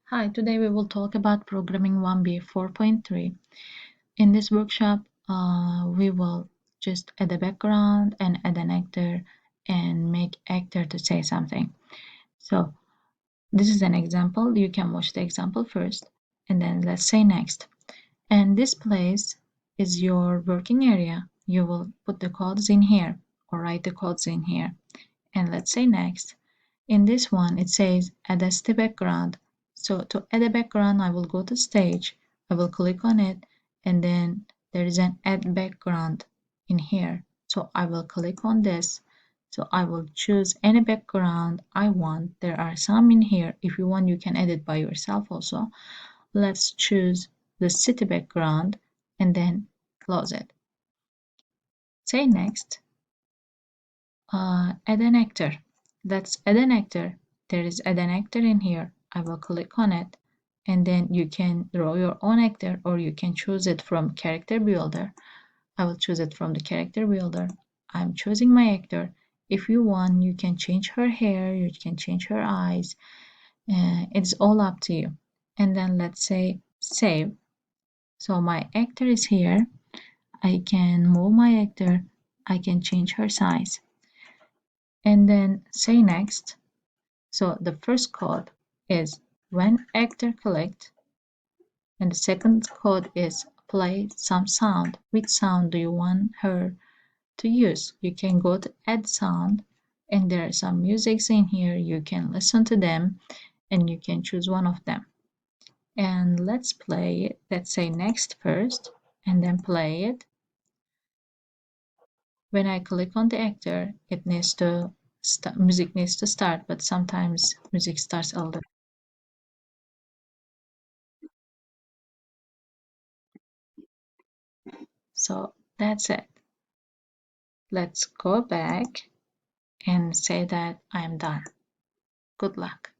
Hi, today we will talk about programming 1B-4.3. In this workshop, we will just add a background and add an actor and make actor to say something. So this is an example. You can watch the example first and then let's say next. And this place is your working area. You will put the codes in here or write the codes in here. And let's say next. In this one, it says add as the background. So to add a background, I will go to stage, I will click on it, and then there is an add background in here. So I will click on this. So I will choose any background I want. There are some in here. If you want, you can edit by yourself also. Let's choose the city background and then close it. Say next. Add an actor. Let's add an actor. There is add an actor in here. I will click on it and then you can draw your own actor or you can choose it from character builder. I will choose it from the character builder. I'm choosing my actor. If you want, you can change her hair, you can change her eyes. It's all up to you. And then let's say save. So my actor is here. I can move my actor. I can change her size. And then say next. So the first code is when actor collect, and the second code is play some sound. Which sound do you want her to use? You can go to add sound, and there are some musics in here. You can listen to them, and you can choose one of them. And let's play it. Let's say next first, and then play it. When I click on the actor, it needs to music needs to start, but sometimes music starts older. So that's it. Let's go back and say that I'm done. Good luck.